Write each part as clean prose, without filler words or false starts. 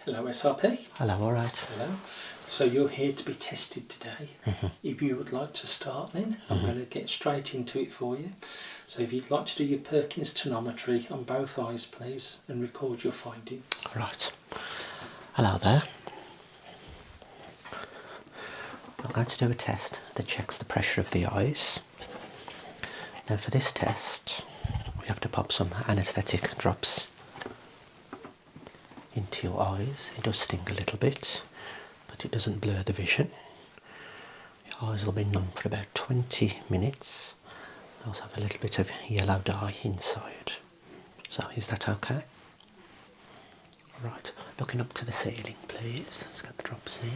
Hello SRP. Hello, alright. Hello. So you're here to be tested today. If you would like to start then, I'm going to get straight into it for you. So if you'd like to do your Perkins Tonometry on both eyes please and record your findings. Right. Hello there. I'm going to do a test that checks the pressure of the eyes. Now for this test we have to pop some anaesthetic drops into your eyes. It does sting a little bit, but it doesn't blur the vision. Your eyes will be numb for about 20 minutes. They also have a little bit of yellow dye inside. So is that okay? Right, looking up to the ceiling please. Let's get the drops in.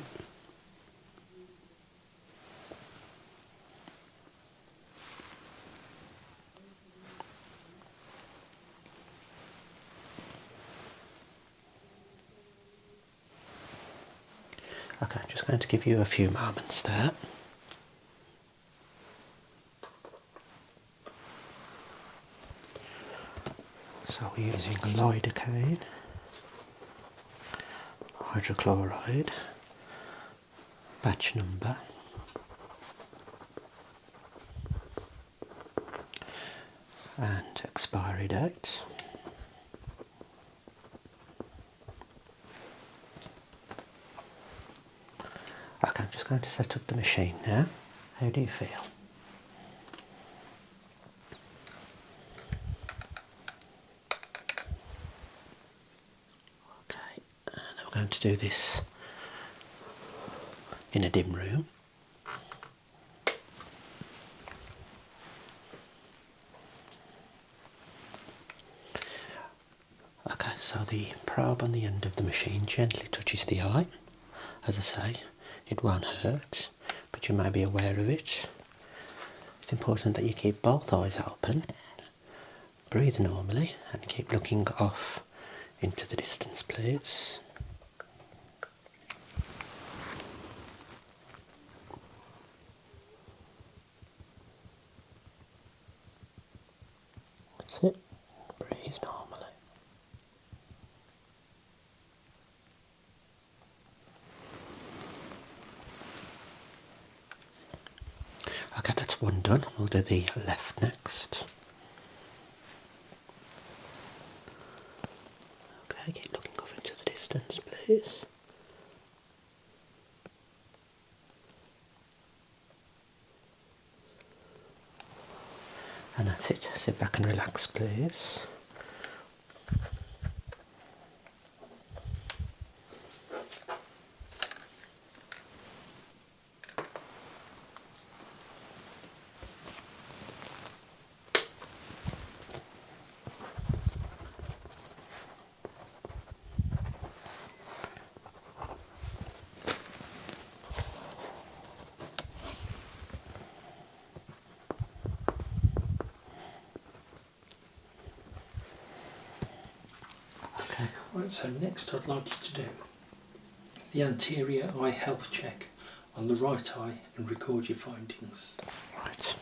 Okay, I'm just going to give you a few moments there. So we're using lidocaine, hydrochloride, batch number, and expiry date. Okay, I'm just going to set up the machine now. How do you feel? Okay, and we're going to do this in a dim room. Okay, so the probe on the end of the machine gently touches the eye. As I say, it won't hurt, but you may be aware of it. It's important that you keep both eyes open, breathe normally, and keep looking off into the distance, please. That's it. Breathe normally. Okay, that's one done. We'll do the left next. Okay, keep looking off into the distance, please. And that's it. Sit back and relax, please. Okay. Right, so next I'd like you to do the anterior eye health check on the right eye and record your findings. Right.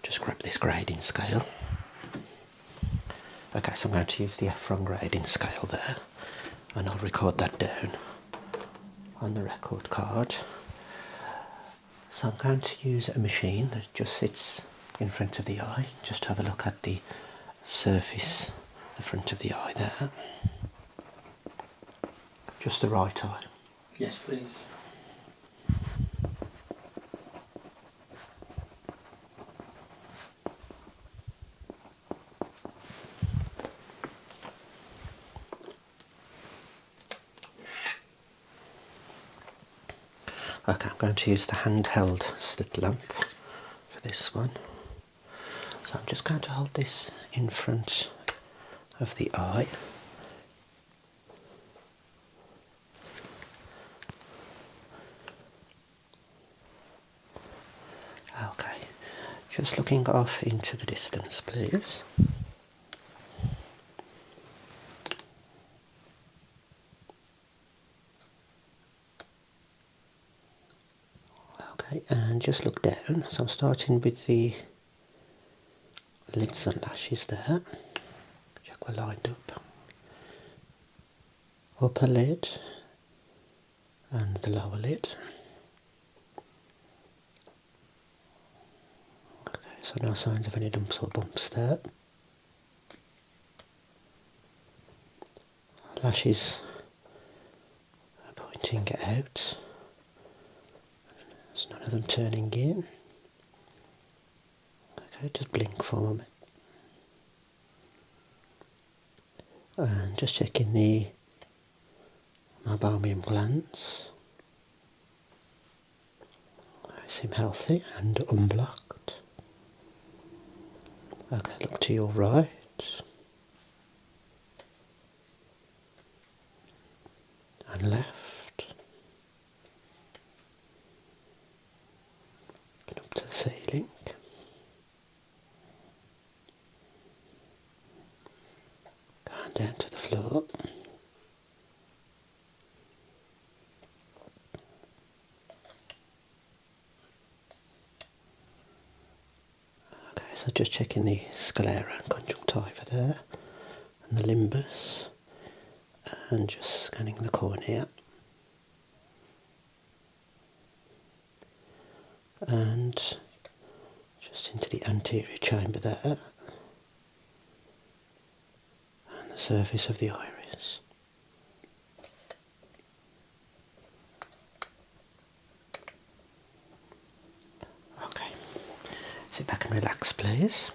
Just grab this grading scale. Okay, so I'm going to use the F1 grading scale there, and I'll record that down on the record card. So I'm going to use a machine that just sits in front of the eye. Just have a look at the surface, the front of the eye there. Just the right eye. Yes please. Okay, I'm going to use the handheld slit lamp for this one. So I'm just going to hold this in front of the eye. Okay, just looking off into the distance, please. Okay, and and just look down. So I'm starting with the lids and lashes there. Check we're lined up. Upper lid and the lower lid. Okay, so no signs of any lumps or bumps there. Lashes are pointing out. There's none of them turning in. Okay, just blink for me. And just checking the meibomian glands. They seem healthy and unblocked. Okay, look to your right. And left. Get up to the ceiling. Going down to the floor. Okay, so just checking the sclera and conjunctiva there, and the limbus, and just scanning the cornea. And just into the anterior chamber there, and the surface of the iris. Okay, sit back and relax, please.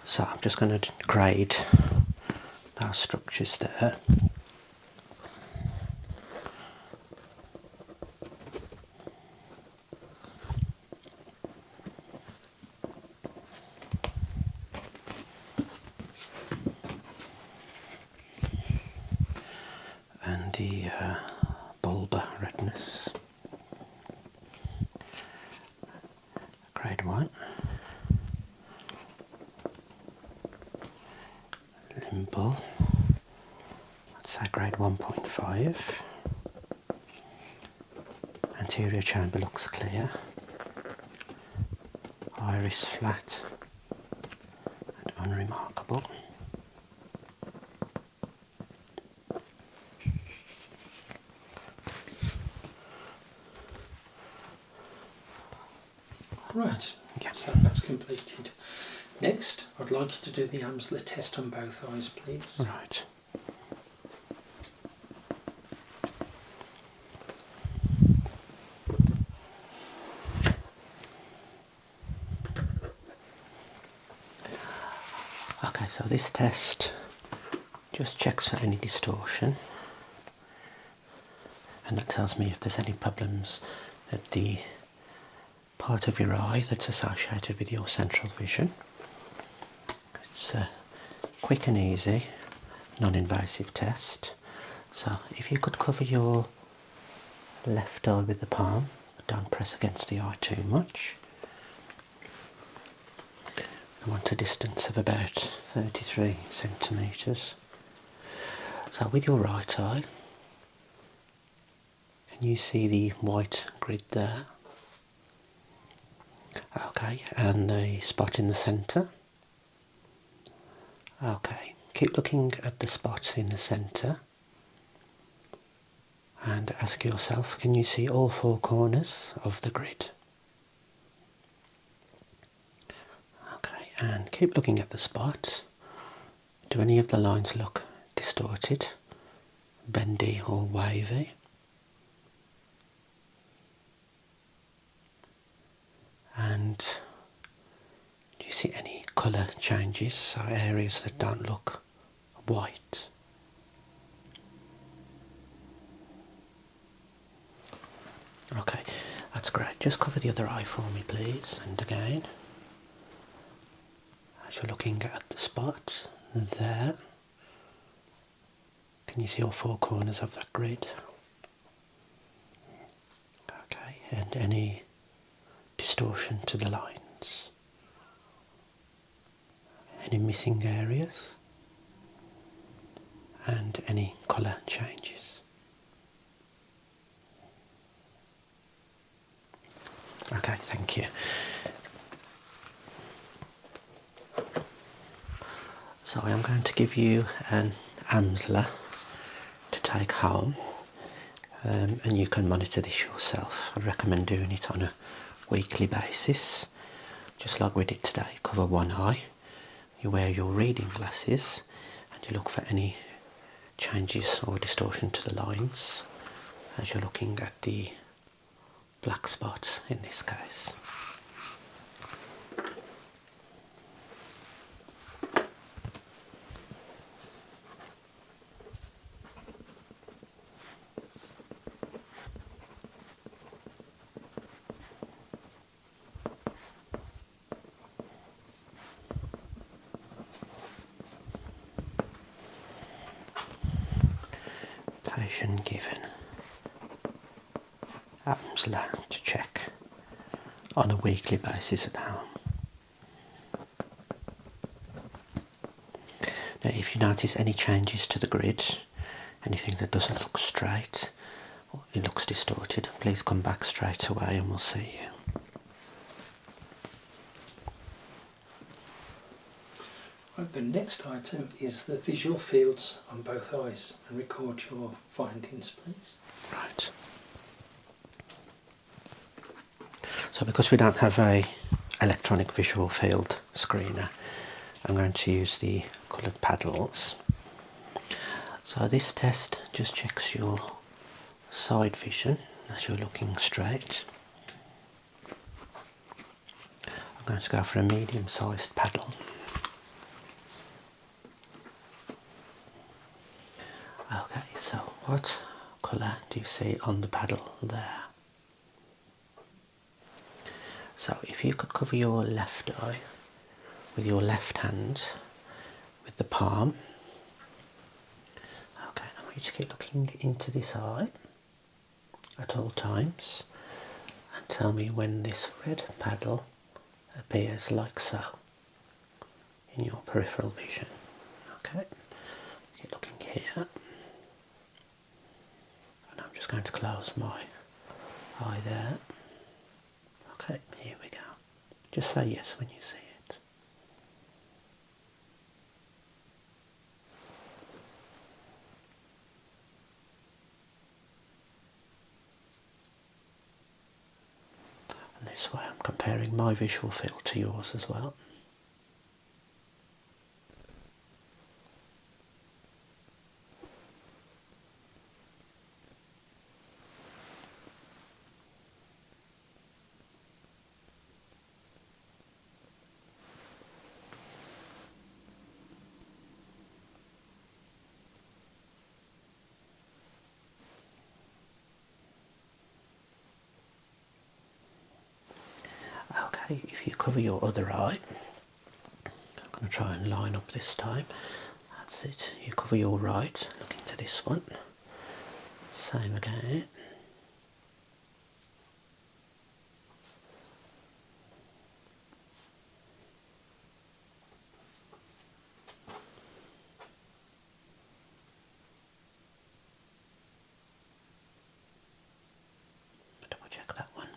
So I'm just going to grade those structures there. And the bulbar redness. Grade 1. Limbal. Let's say grade 1.5. Anterior chamber looks clear. Iris flat and unremarkable. Right, Yeah. so that's completed. Next, I'd like you to do the Amsler test on both eyes, please. Right. Okay, so this test just checks for any distortion, and that tells me if there's any problems at the part of your eye that's associated with your central vision. It's a quick and easy, non-invasive test. So if you could cover your left eye with the palm, but don't press against the eye too much. I want a distance of about 33 centimetres. So with your right eye, can you see the white grid there? Okay, and the spot in the centre. Okay, keep looking at the spot in the centre and ask yourself, can you see all four corners of the grid? Okay, and keep looking at the spot. Do any of the lines look distorted, bendy or wavy? And do you see any colour changes, so areas that don't look white? Okay, that's great. Just cover the other eye for me, please. And again, as you're looking at the spot there, can you see all four corners of that grid? Okay, and any distortion to the lines? any missing areas and any colour changes. Okay, thank you. So I am going to give you an Amsler to take home, and you can monitor this yourself. I recommend doing it on a weekly basis, just like we did today. Cover one eye, you wear your reading glasses, and you look for any changes or distortion to the lines as you're looking at the black spot in this case. Patient given Amsler to check on a weekly basis at home. Now if you notice any changes to the grid, anything that doesn't look straight, or it looks distorted, please come back straight away and we'll see you. Right, the next item is the visual fields on both eyes, and record your findings please. Right. So because we don't have a electronic visual field screener, I'm going to use the coloured paddles. So this test just checks your side vision as you're looking straight. I'm going to go for a medium-sized paddle. Okay, so what colour do you see on the paddle there? So if you could cover your left eye with your left hand with the palm. Okay, I want you to keep looking into this eye at all times and tell me when this red paddle appears like so in your peripheral vision. Okay, keep looking here. And I'm just going to close my eye there. Okay, here we go. Just say yes when you see it. And this way I'm comparing my visual field to yours as well. Okay, if you cover your other eye, I'm going to try and line up this time. That's it. You cover your right, look into this one. Same again. Double check that one.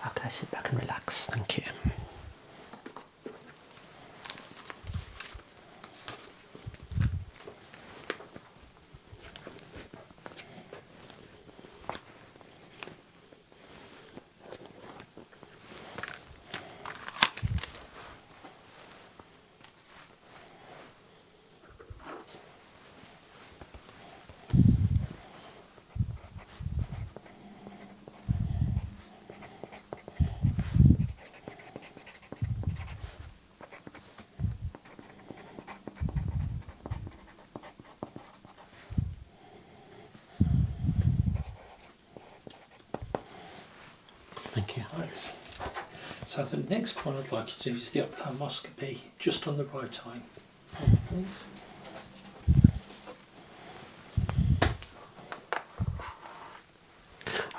Okay, sit back and relax, thank you. Thank you. Right. So the next one I'd like you to do is the ophthalmoscopy, just on the right eye. Please.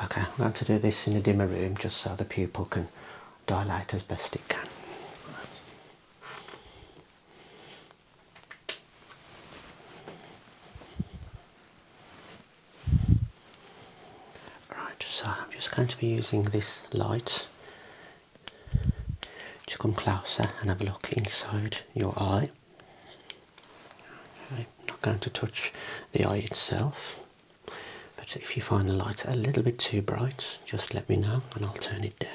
Okay, I'm going to do this in a dimmer room just so the pupil can dilate as best it can. Right, so I'm just going to be using this light to come closer and have a look inside your eye. Okay, I'm not going to touch the eye itself, but if you find the light a little bit too bright, just let me know and I'll turn it down.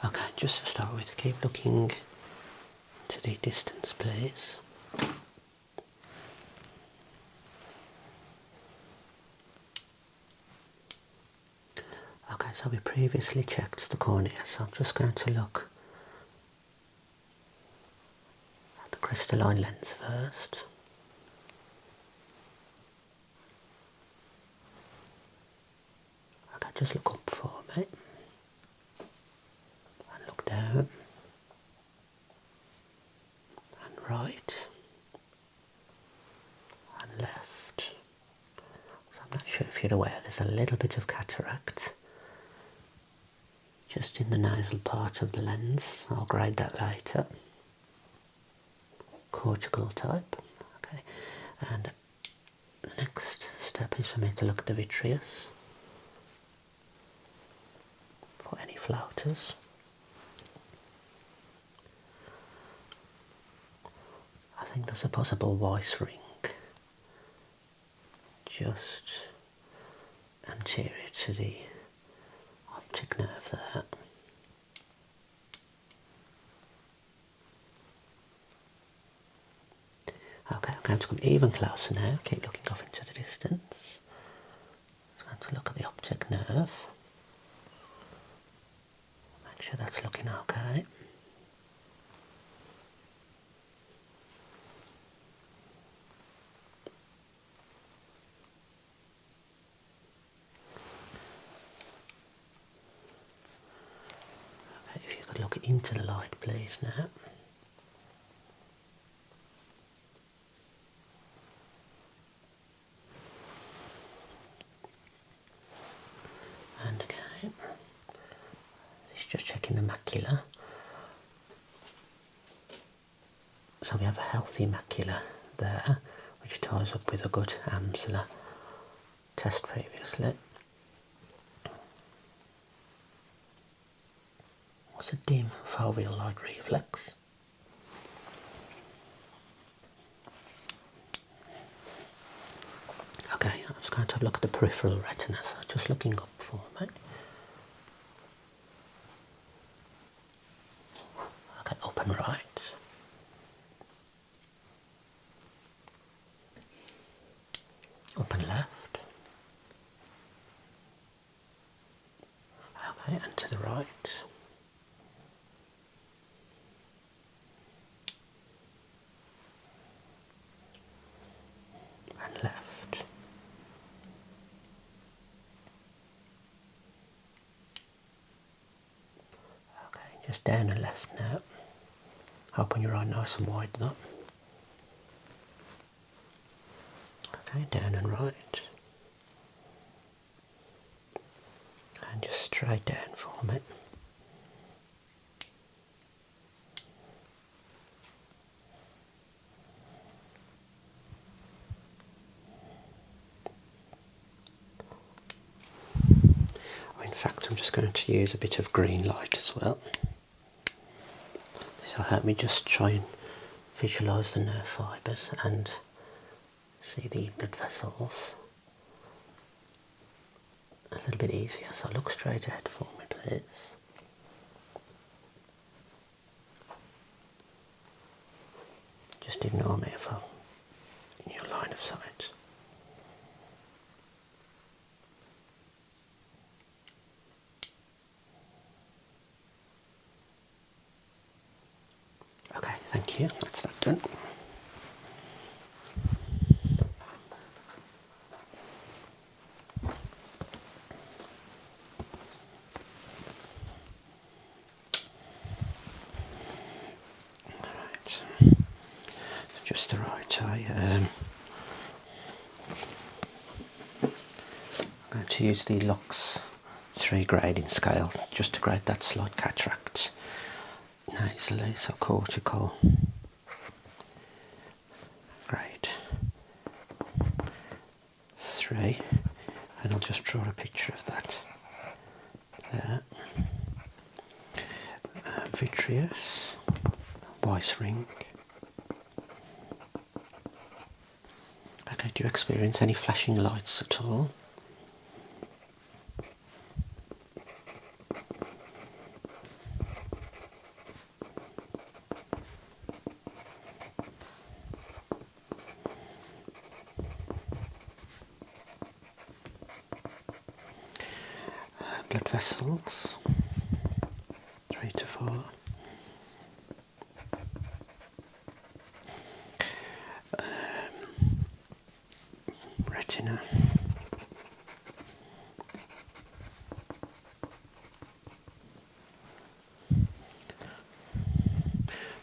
Okay, just to start with, keep looking to the distance, please. Okay, so we previously checked the cornea, so I'm just going to look at the crystalline lens first. Okay, just look up for me. And look down. And right. And left. So I'm not sure if you're aware, there's a little bit of cataract just in the nasal part of the lens. I'll grade that later. Cortical type. Okay. And the next step is for me to look at the vitreous for any floaters. I think there's a possible Weiss ring just anterior to the optic nerve there. Okay, I'm going to come even closer now, keep looking off into the distance. I'm going to look at the optic nerve. Make sure that's looking okay. Okay, if you could look into the light please now. And again, this is just checking the macula. So we have a healthy macula there, which ties up with a good Amsler test previously. It's a dim foveal light reflex. Okay, I'm just going to have a look at the peripheral retina, so just looking up for me. Okay, up and right. Up and left. Okay, and to the right. And left. Okay, just down and left now. Open your eye nice and wide though. Okay, down and right. And just straight down for me. In fact, I'm just going to use a bit of green light as well. This will help me just try and visualise the nerve fibres and see the blood vessels a little bit easier. So look straight ahead for me, please. Just ignore me if I'm in your line of sight. Okay, thank you. That's that done. Mr. Right, I'm going to use the Lux 3 grading scale just to grade that slight cataract nasally, so cortical grade 3, and I'll just draw a picture of that there. Vitreous, Weiss ring. Okay, do you experience any flashing lights at all? Blood vessels, 3 to 4. Retina.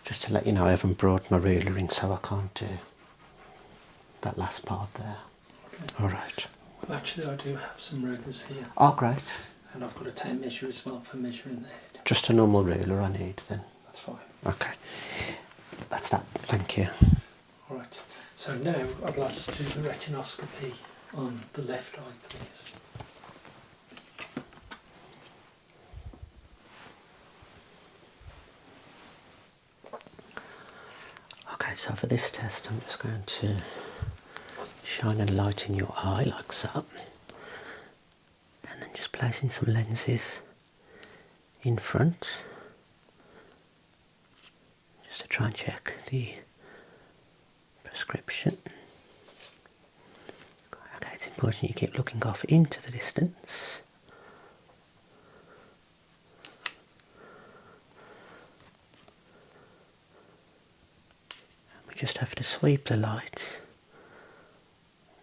Just to let you know, I haven't brought my ruler in, so I can't do that last part there. Okay. Alright. Well, actually, I do have some rulers here. Oh, great. And I've got a tape measure as well for measuring the head. Just a normal ruler I need then? That's fine. Okay. That's that. Thank you. Alright. So now I'd like to do the retinoscopy on the left eye, please. Okay, so for this test I'm just going to shine a light in your eye like so, and then just placing some lenses in front just to try and check the prescription. Okay, it's important you keep looking off into the distance. We just have to sweep the light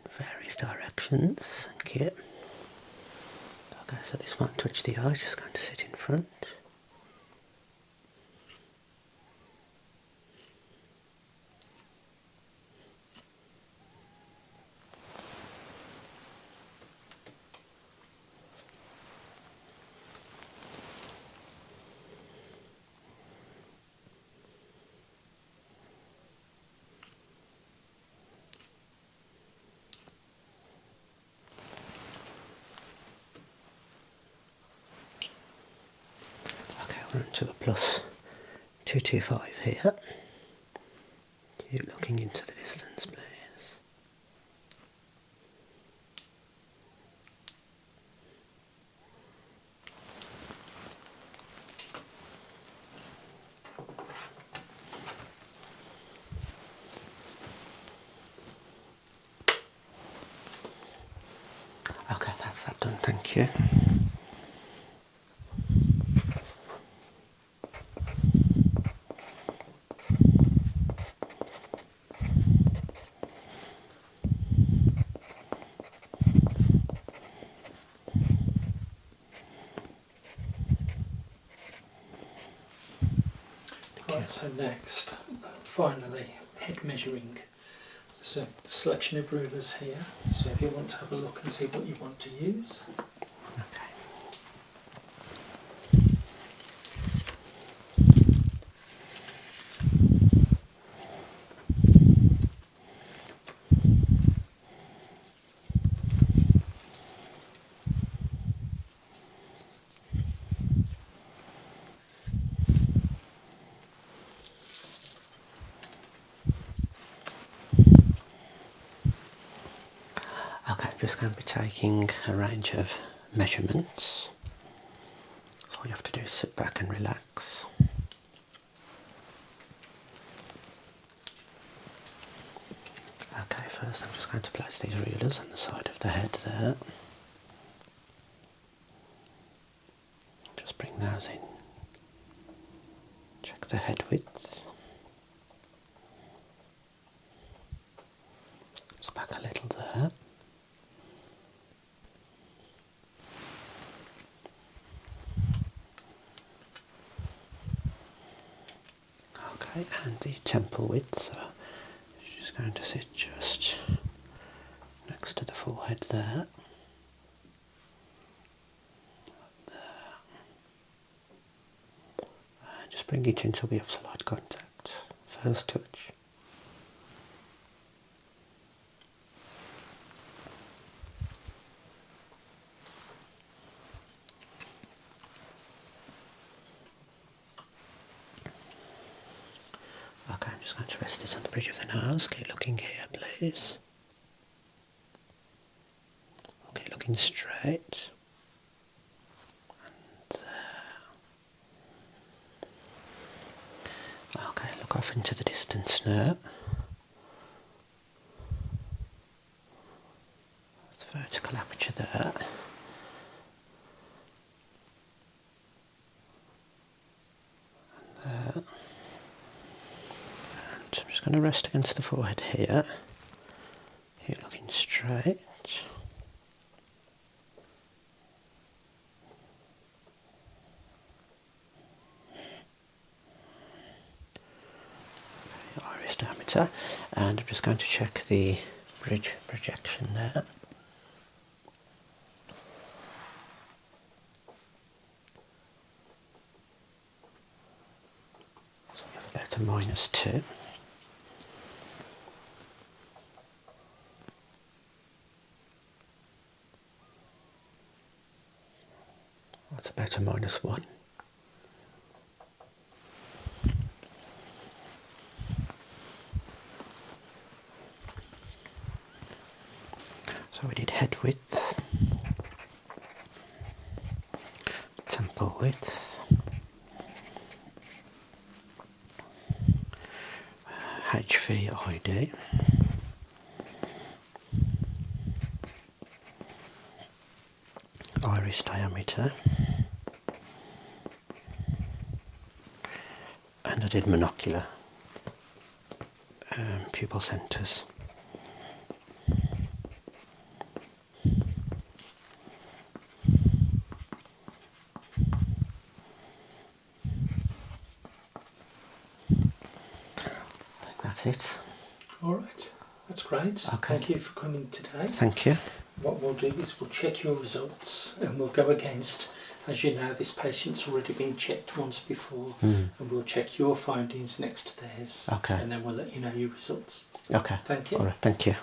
in various directions. Thank you. Okay, so this won't touch the eye, it's just going to sit in front. We're into a plus 225 here. Keep looking into the distance, please. Okay, that's that done, thank you. Right, so next, finally, head measuring. There's a selection of rulers here, so if you want to have a look and see what you want to use. Okay, I'm just going to be taking a range of measurements. So all you have to do is sit back and relax. Okay, first I'm just going to place these rulers on the side of the head there. Just bring those in. Check the head width. Just back a little there. Okay, and the temple width, so just going to sit just next to the forehead there. And just bring it until we have slight contact. First touch. Okay, I'm just going to rest this on the bridge of the nose. Keep looking here, please. Okay, looking straight. And there. Okay, look off into the distance now. There's a vertical aperture there. And there. So I'm just going to rest against the forehead here. Here looking straight. Okay, iris diameter. And I'm just going to check the bridge projection there. So we have about a -2. That's about a -1. So we did head width, temple width, HVID, iris diameter, and I did monocular pupil centres. That's it. Alright, that's great. Okay. Thank you for coming today. Thank you. What we'll do is we'll check your results and we'll go against, as you know, this patient's already been checked once before, and we'll check your findings next to theirs. Okay. And then we'll let you know your results. Okay. Thank you. All right. Thank you.